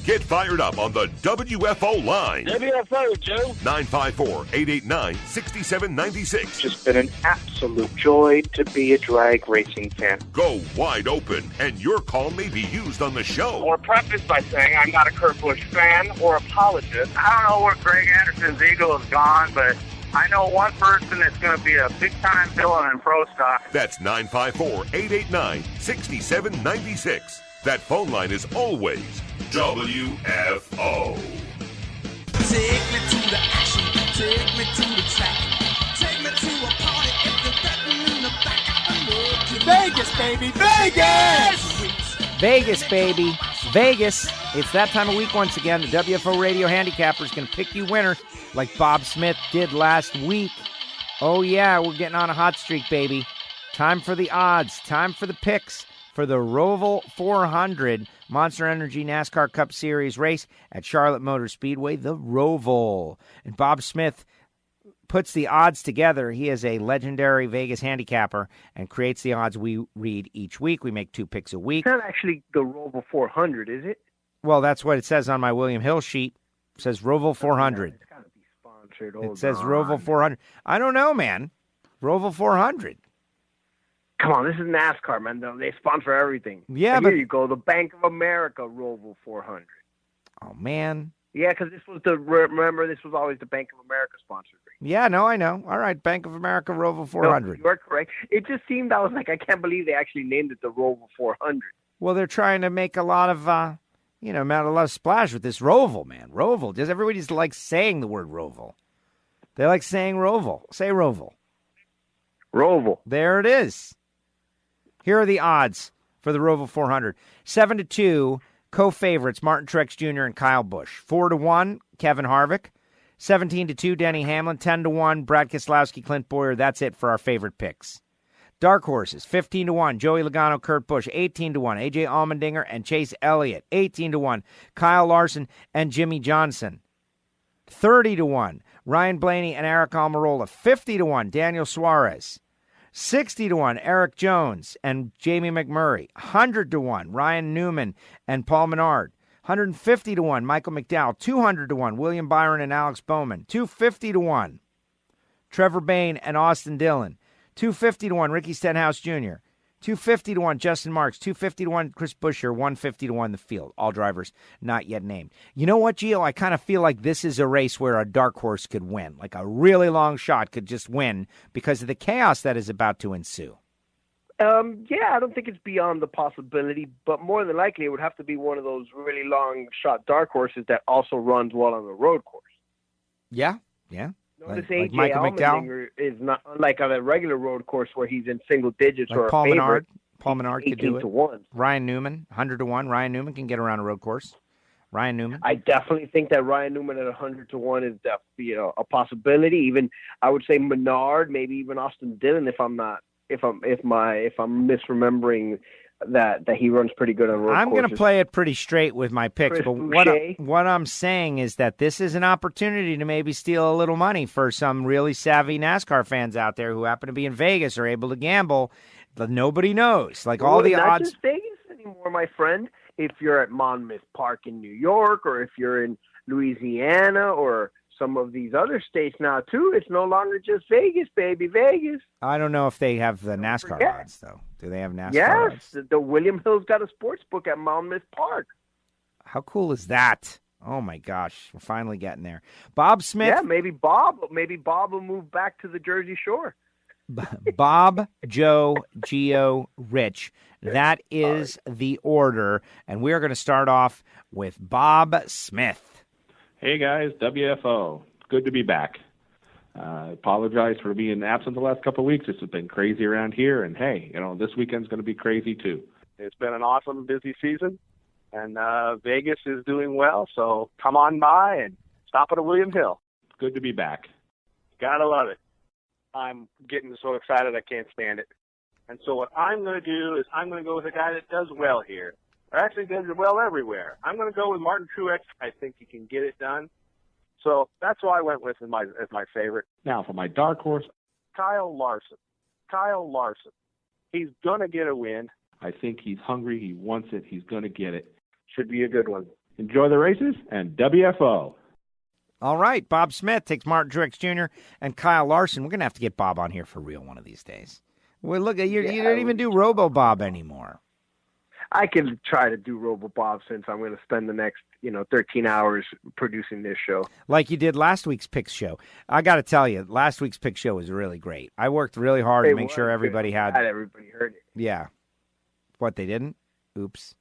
Get fired up on the WFO line. WFO, Joe. 954-889-6796. Just been an absolute joy to be a drag racing fan. Go wide open, and your call may be used on the show. Or preface by saying I'm not a Kurt Busch fan or apologist. I don't know where Greg Anderson's ego is gone, but I know one person that's going to be a big-time villain in pro stock. That's 954-889-6796. That phone line is always WFO. Take me to the action, take me to the track, take me to a party if you're betting in the back. Vegas, baby, Vegas! Vegas, baby, Vegas. It's that time of week once again. The WFO Radio Handicappers can pick you winner like Bob Smith did last week. Oh, yeah, we're getting on a hot streak, baby. Time for the odds, time for the picks for the ROVAL 400 Monster Energy NASCAR Cup Series race at Charlotte Motor Speedway, the ROVAL. And Bob Smith puts the odds together. He is a legendary Vegas handicapper and creates the odds we read each week. We make 2 picks a week. It's not actually the ROVAL 400, is it? Well, that's what it says on my William Hill sheet. It says ROVAL 400. It's got to be sponsored. It says ROVAL 400. I don't know, man. ROVAL 400. Come on, this is NASCAR, man. They sponsor everything. Yeah, but here you go, the Bank of America ROVAL 400. Oh, man. Yeah, because this was remember, this was always the Bank of America sponsored race. Yeah, no, I know. All right, Bank of America ROVAL 400. No, you're correct. It just seemed, I was like, I can't believe they actually named it the ROVAL 400. Well, they're trying to make a lot of, a lot of splash with this ROVAL, man. ROVAL. Just everybody's like saying the word ROVAL. They like saying ROVAL. Say ROVAL. ROVAL. There it is. Here are the odds for the ROVAL 400. 7-2, co-favorites Martin Truex Jr. and Kyle Busch. 4-1, Kevin Harvick. 17-2, Denny Hamlin. 10-1, Brad Keselowski, Clint Boyer. That's it for our favorite picks. Dark horses, 15-1, Joey Logano, Kurt Busch. 18-1, A.J. Allmendinger and Chase Elliott. 18-1, Kyle Larson and Jimmy Johnson. 30-1, Ryan Blaney and Eric Almirola. 50-1, Daniel Suarez. 60-1, Eric Jones and Jamie McMurray. 100-1, Ryan Newman and Paul Menard. 150-1, Michael McDowell. 200-1, William Byron and Alex Bowman. 250-1, Trevor Bayne and Austin Dillon. 250-1, Ricky Stenhouse Jr. 250-1, Justin Marks. 250-1, Chris Buescher. 150-1, the field. All drivers not yet named. You know what, Gio? I kind of feel like this is a race where a dark horse could win. Like a really long shot could just win because of the chaos that is about to ensue. Yeah, I don't think it's beyond the possibility, but more than likely it would have to be one of those really long shot dark horses that also runs well on the road course. Yeah, yeah. Notice like A.J. Michael Allmendinger is not unlike on a regular road course where he's in single digits like or Paul a favorite. Menard. Paul Menard could do it. 18-1. Ryan Newman, 100-1. Ryan Newman can get around a road course. Ryan Newman. I definitely think that Ryan Newman at 100-1 is definitely a possibility. Even I would say Menard, maybe even Austin Dillon, if I'm misremembering that he runs pretty good on road courses. I'm going to play it pretty straight with my picks, Chris but Boucher. what I'm saying is that this is an opportunity to maybe steal a little money for some really savvy NASCAR fans out there who happen to be in Vegas or able to gamble. But nobody knows. Like all the not odds. Just Vegas anymore, my friend. If you're at Monmouth Park in New York, or if you're in Louisiana, or some of these other states now too, it's no longer just Vegas, baby, Vegas. I don't know if they have the NASCAR odds, though. Do they have NASCAR odds? Yes, the William Hill's got a sports book at Monmouth Park. How cool is that? Oh, my gosh. We're finally getting there. Bob Smith. Yeah, maybe Bob will move back to the Jersey Shore. Bob, Joe, Gio, Rich. That is the order. And we're going to start off with Bob Smith. Hey, guys, WFO. Good to be back. Apologize for being absent the last couple of weeks. It's been crazy around here, and hey, this weekend's going to be crazy too. It's been an awesome, busy season, and Vegas is doing well, so come on by and stop at a William Hill. Good to be back. Gotta love it. I'm getting so excited I can't stand it. And so what I'm going to do is I'm going to go with a guy that does well here. Or actually does well everywhere. I'm going to go with Martin Truex. I think he can get it done. So that's who I went with as my favorite. Now for my dark horse, Kyle Larson. He's going to get a win. I think he's hungry. He wants it. He's going to get it. Should be a good one. Enjoy the races and WFO. All right, Bob Smith takes Martin Truex Jr. and Kyle Larson. We're going to have to get Bob on here for real one of these days. Well, look, you don't even do Robo Bob anymore. I can try to do Robo Bob since I'm going to spend the next 13 hours producing this show. Like you did last week's Picks show. I got to tell you, last week's Picks show was really great. I worked really hard to make sure everybody had. Everybody heard it. Yeah. What, they didn't? Oops.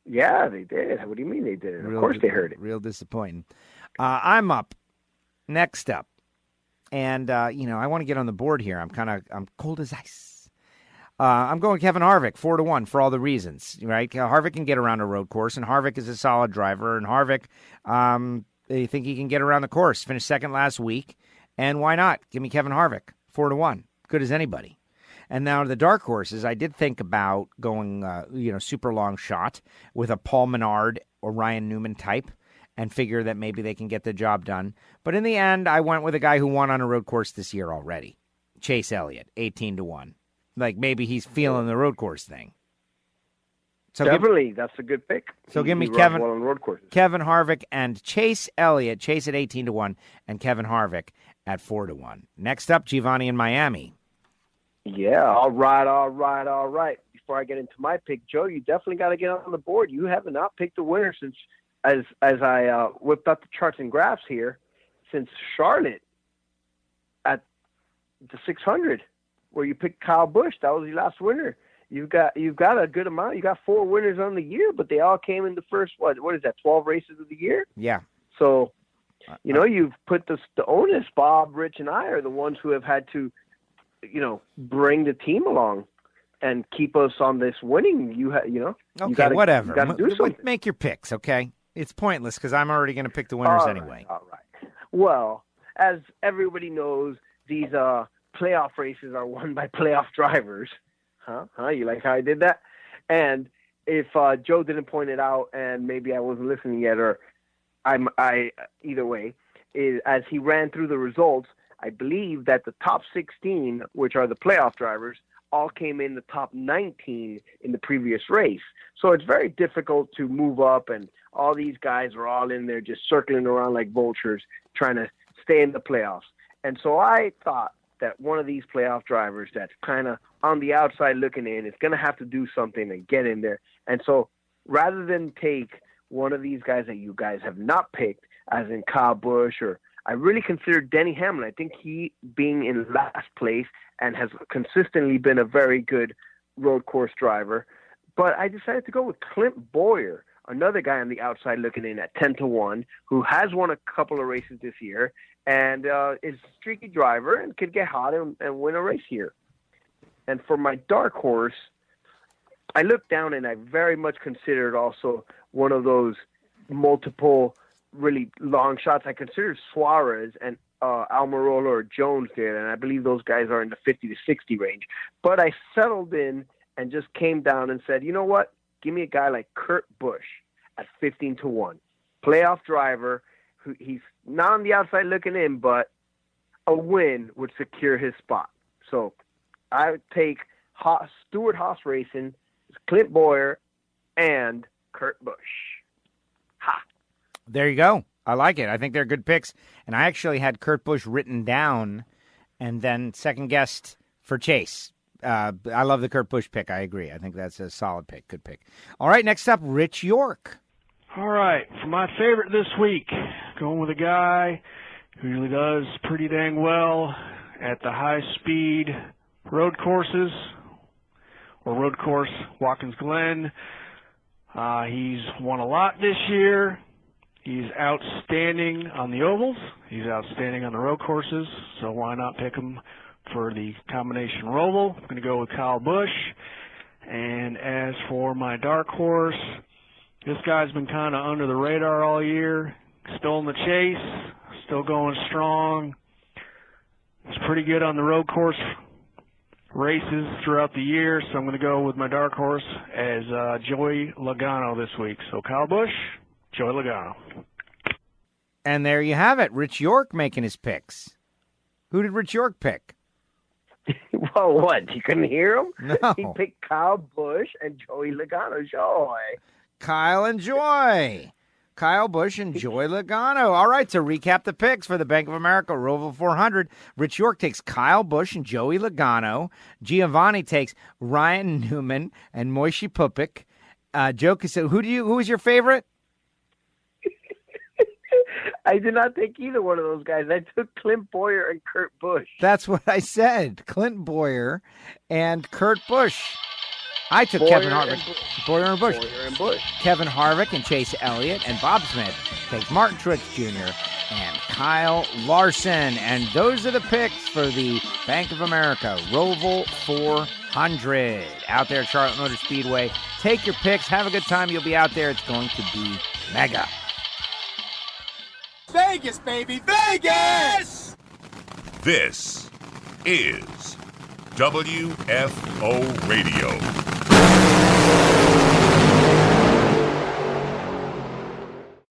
Yeah, they did. What do you mean they did? Of course they heard it. Real disappointing. I'm up. Next up. And, I want to get on the board here. I'm cold as ice. I'm going Kevin Harvick, 4-1 for all the reasons, right? Harvick can get around a road course, and Harvick is a solid driver. And Harvick, they think he can get around the course. Finished second last week. And why not? Give me Kevin Harvick, 4-1. Good as anybody. And now the dark horses, I did think about going, super long shot with a Paul Menard or Ryan Newman type and figure that maybe they can get the job done. But in the end, I went with a guy who won on a road course this year already, Chase Elliott, 18-1. Like maybe he's feeling the road course thing. So definitely, that's a good pick. So give me Kevin on road courses. Kevin Harvick and Chase Elliott. Chase at 18-1 and Kevin Harvick at 4-1. Next up, Giovanni in Miami. Yeah, all right. Before I get into my pick, Joe, you definitely got to get on the board. You have not picked a winner since, as I whipped up the charts and graphs here, since Charlotte at the 600, where you picked Kyle Busch. That was your last winner. You've got a good amount. You got 4 winners on the year, but they all came in the first what is that? 12 races of the year. Yeah. So, you've put the onus. Bob, Rich, and I are the ones who have had to, bring the team along and keep us on this winning. Okay, whatever. You gotta do something. Make your picks, okay? It's pointless because I'm already going to pick the winners anyway. All right. Well, as everybody knows, these playoff races are won by playoff drivers. Huh? You like how I did that? And if Joe didn't point it out, and maybe I wasn't listening yet, or either way, as he ran through the results, I believe that the top 16, which are the playoff drivers, all came in the top 19 in the previous race. So it's very difficult to move up, and all these guys are all in there just circling around like vultures trying to stay in the playoffs. And so I thought that one of these playoff drivers that's kind of on the outside looking in is going to have to do something and get in there. And so rather than take one of these guys that you guys have not picked, as in Kyle Busch, or I really consider Denny Hamlin. I think he, being in last place and has consistently been a very good road course driver. But I decided to go with Clint Bowyer, another guy on the outside looking in at 10-1, who has won a couple of races this year and is a streaky driver and could get hot and win a race here. And for my dark horse, I looked down and I very much considered also one of those multiple really long shots. I considered Suarez and Almirola or Jones there, and I believe those guys are in the 50 to 60 range. But I settled in and just came down and said, you know what? Give me a guy like Kurt Busch at 15-1. Playoff driver. He's not on the outside looking in, but a win would secure his spot. So I would take Stewart Haas Racing, Clint Bowyer, and Kurt Busch. Ha! There you go. I like it. I think they're good picks. And I actually had Kurt Busch written down and then second guessed for Chase. I love the Kurt Busch pick. I agree. I think that's a solid pick. Good pick. All right, next up, Rich York. All right, for my favorite this week, going with a guy who usually does pretty dang well at the high-speed road courses or road course Watkins Glen. He's won a lot this year. He's outstanding on the ovals. He's outstanding on the road courses, so why not pick him for the combination ROVAL? I'm going to go with Kyle Busch. And as for my dark horse, this guy's been kind of under the radar all year. Still in the chase, still going strong. He's pretty good on the road course races throughout the year, so I'm going to go with my dark horse as Joey Logano this week. So Kyle Busch, Joey Logano. And there you have it. Rich York making his picks. Who did Rich York pick? Well, what? You couldn't hear him? No. He picked Kyle Busch and Joey Logano. Joy. Kyle and Joy. Kyle Busch, and Joey Logano. All right, to recap the picks for the Bank of America ROVAL 400, Rich York takes Kyle Busch and Joey Logano. Giovanni takes Ryan Newman and Moishi Pupik. Joe Casillo, who is your favorite? I did not take either one of those guys. I took Clint Boyer and Kurt Busch. That's what I said. Clint Boyer and Kurt Busch. I took Boyer Kevin Harvick. Boyer and Busch. Kevin Harvick and Chase Elliott, and Bob Smith takes Martin Truex Jr. and Kyle Larson. And those are the picks for the Bank of America ROVAL 400 out there at Charlotte Motor Speedway. Take your picks. Have a good time. You'll be out there. It's going to be mega. Vegas, baby, Vegas! This is WFO Radio.